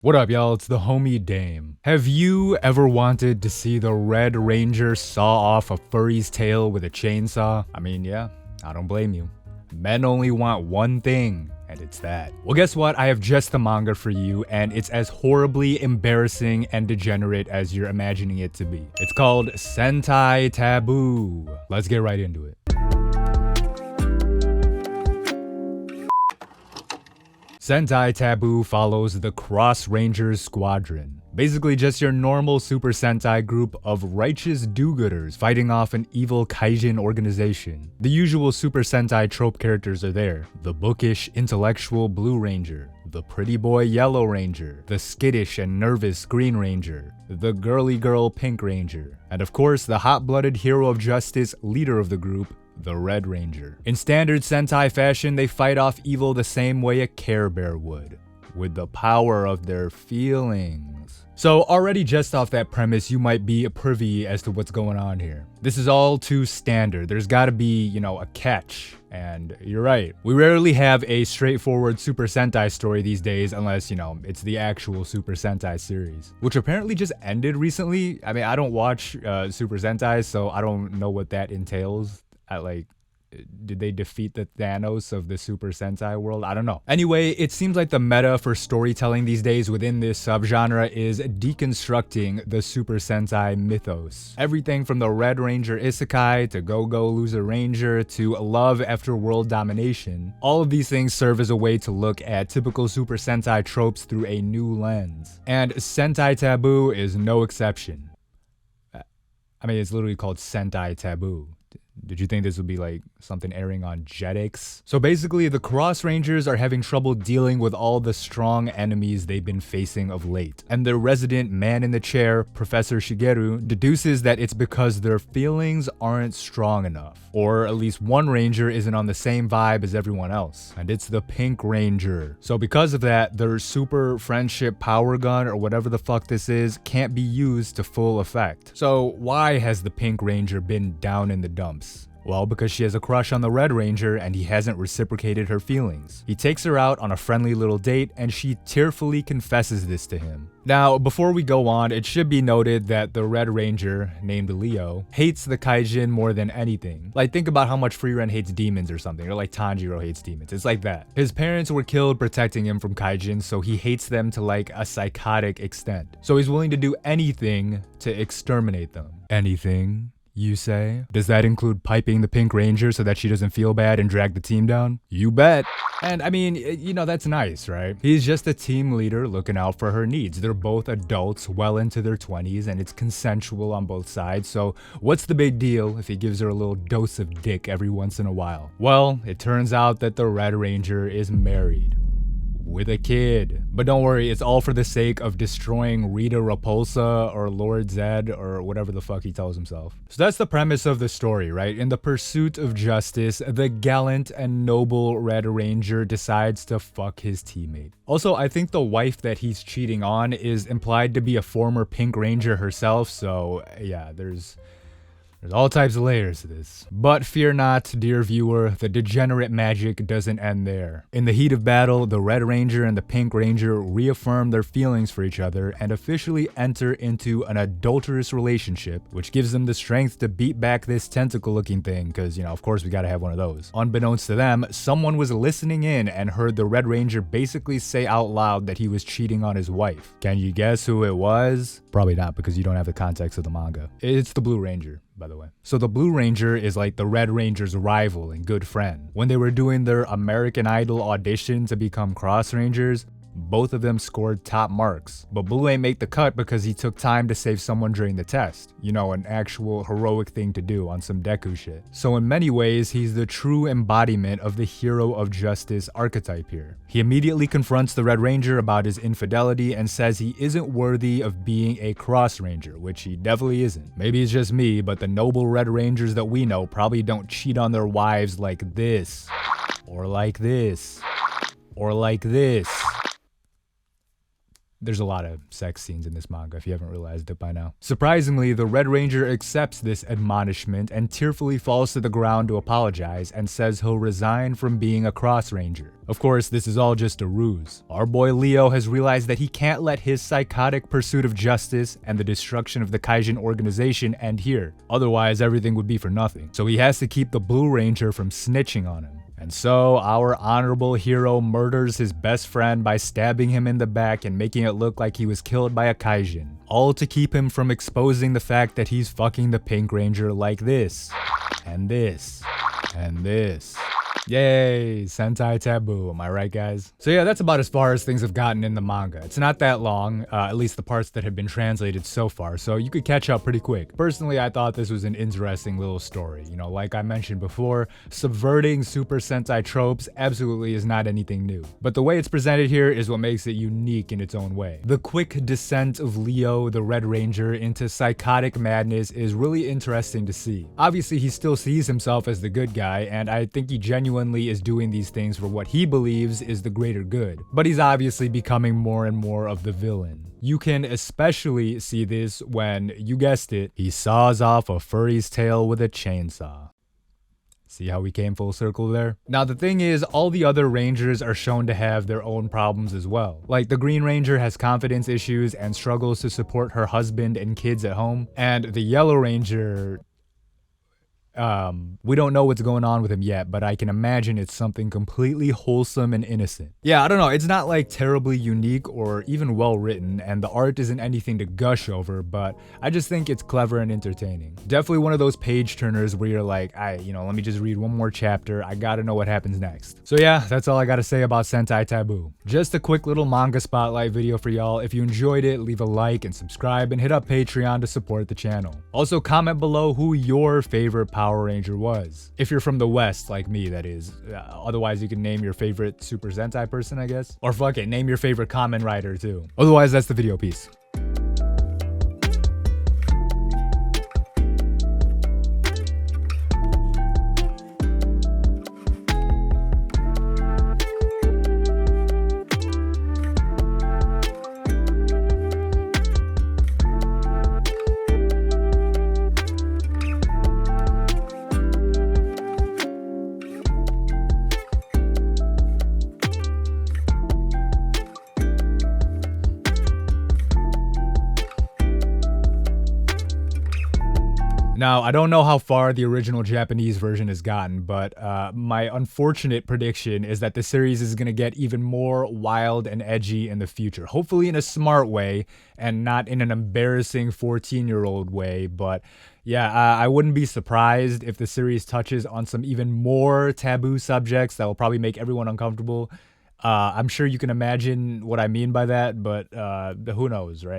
What up, y'all? It's the homie Dame. Have you ever wanted to see the Red Ranger saw off a furry's tail with a chainsaw? I mean, yeah, I don't blame you. Men only want one thing, and it's that. Well, guess what? I have just the manga for you, and it's as horribly embarrassing and degenerate as you're imagining it to be. It's called Sentai Taboo. Let's get right into it. Sentai Taboo follows the Cross Rangers Squadron. Basically just your normal Super Sentai group of righteous do-gooders fighting off an evil kaijin organization. The usual Super Sentai trope characters are there. The bookish, intellectual Blue Ranger, the pretty boy Yellow Ranger, the skittish and nervous Green Ranger, the girly girl Pink Ranger, and of course the hot-blooded hero of justice, leader of the group, the Red Ranger. In standard Sentai fashion, they fight off evil the same way a Care Bear would, with the power of their feelings. So already just off that premise, you might be privy as to what's going on here. This is all too standard. There's gotta be, a catch. And you're right. We rarely have a straightforward Super Sentai story these days unless, it's the actual Super Sentai series, which apparently just ended recently. I mean, I don't watch Super Sentai, so I don't know what that entails. Did they defeat the Thanos of the Super Sentai world? I don't know. Anyway, it seems like the meta for storytelling these days within this subgenre is deconstructing the Super Sentai mythos. Everything from the Red Ranger Isekai to Go-Go Loser Ranger to love after world domination. All of these things serve as a way to look at typical Super Sentai tropes through a new lens. And Sentai Taboo is no exception. I mean, it's literally called Sentai Taboo. Did you think this would be like something airing on Jetix? So basically, the Cross Rangers are having trouble dealing with all the strong enemies they've been facing of late. And their resident man in the chair, Professor Shigeru, deduces that it's because their feelings aren't strong enough. Or at least one Ranger isn't on the same vibe as everyone else. And it's the Pink Ranger. So because of that, their super friendship power gun or whatever the fuck this is can't be used to full effect. So why has the Pink Ranger been down in the dumps? Well, because she has a crush on the Red Ranger and he hasn't reciprocated her feelings. He takes her out on a friendly little date and she tearfully confesses this to him. Now, before we go on, it should be noted that the Red Ranger, named Leo, hates the kaijin more than anything. Like, think about how much Frieren hates demons or something, or like Tanjiro hates demons. It's like that. His parents were killed protecting him from kaijin, so he hates them to like a psychotic extent. So he's willing to do anything to exterminate them. Anything? You say? Does that include piping the Pink Ranger so that she doesn't feel bad and drag the team down? You bet. And I mean, that's nice, right? He's just a team leader looking out for her needs. They're both adults well into their 20s and it's consensual on both sides, so what's the big deal if he gives her a little dose of dick every once in a while? Well, it turns out that the Red Ranger is married. With a kid. But don't worry, it's all for the sake of destroying Rita Repulsa or Lord Zed or whatever the fuck he tells himself. So that's the premise of the story, right? In the pursuit of justice, the gallant and noble Red Ranger decides to fuck his teammate. Also, I think the wife that he's cheating on is implied to be a former Pink Ranger herself, so yeah, there's all types of layers to this. But fear not, dear viewer, the degenerate magic doesn't end there. In the heat of battle, the Red Ranger and the Pink Ranger reaffirm their feelings for each other and officially enter into an adulterous relationship, which gives them the strength to beat back this tentacle-looking thing, because, of course we gotta have one of those. Unbeknownst to them, someone was listening in and heard the Red Ranger basically say out loud that he was cheating on his wife. Can you guess who it was? Probably not, because you don't have the context of the manga. It's the Blue Ranger, by the way. So the Blue Ranger is like the Red Ranger's rival and good friend. When they were doing their American Idol audition to become Cross Rangers, both of them scored top marks. But Blue ain't make the cut because he took time to save someone during the test. An actual heroic thing to do on some Deku shit. So in many ways, he's the true embodiment of the hero of justice archetype here. He immediately confronts the Red Ranger about his infidelity and says he isn't worthy of being a Cross Ranger, which he definitely isn't. Maybe it's just me, but the noble Red Rangers that we know probably don't cheat on their wives like this. Or like this. Or like this. There's a lot of sex scenes in this manga if you haven't realized it by now. Surprisingly, the Red Ranger accepts this admonishment and tearfully falls to the ground to apologize and says he'll resign from being a Cross Ranger. Of course, this is all just a ruse. Our boy Leo has realized that he can't let his psychotic pursuit of justice and the destruction of the Kaijin organization end here. Otherwise, everything would be for nothing. So he has to keep the Blue Ranger from snitching on him. And so, our honorable hero murders his best friend by stabbing him in the back and making it look like he was killed by a Kaijin. All to keep him from exposing the fact that he's fucking the Pink Ranger like this. And this. And this. Yay, Sentai taboo, am I right guys? So yeah, that's about as far as things have gotten in the manga. It's not that long, at least the parts that have been translated so far, so you could catch up pretty quick. Personally, I thought this was an interesting little story. You know, like I mentioned before, subverting Super Sentai tropes absolutely is not anything new. But the way it's presented here is what makes it unique in its own way. The quick descent of Leo, the Red Ranger, into psychotic madness is really interesting to see. Obviously, he still sees himself as the good guy, and I think he genuinely is doing these things for what he believes is the greater good. But he's obviously becoming more and more of the villain. You can especially see this when, you guessed it, he saws off a furry's tail with a chainsaw. See how we came full circle there? Now the thing is, all the other Rangers are shown to have their own problems as well. Like the Green Ranger has confidence issues and struggles to support her husband and kids at home. And the Yellow Ranger, we don't know what's going on with him yet, but I can imagine it's something completely wholesome and innocent. Yeah, I don't know, it's not like terribly unique or even well written, and the art isn't anything to gush over, but I just think it's clever and entertaining. Definitely one of those page turners where you're like, let me just read one more chapter, I gotta know what happens next. So yeah, that's all I gotta say about Sentai Taboo. Just a quick little manga spotlight video for y'all. If you enjoyed it, leave a like and subscribe and hit up Patreon to support the channel. Also comment below who your favorite Power Ranger was. If you're from the West, like me, that is. Otherwise, you can name your favorite Super Sentai person, I guess. Or fuck it, name your favorite Kamen Rider, too. Otherwise, that's the video. Peace. Now, I don't know how far the original Japanese version has gotten, but my unfortunate prediction is that the series is going to get even more wild and edgy in the future. Hopefully in a smart way and not in an embarrassing 14-year-old way, but yeah, I wouldn't be surprised if the series touches on some even more taboo subjects that will probably make everyone uncomfortable. I'm sure you can imagine what I mean by that, but who knows, right?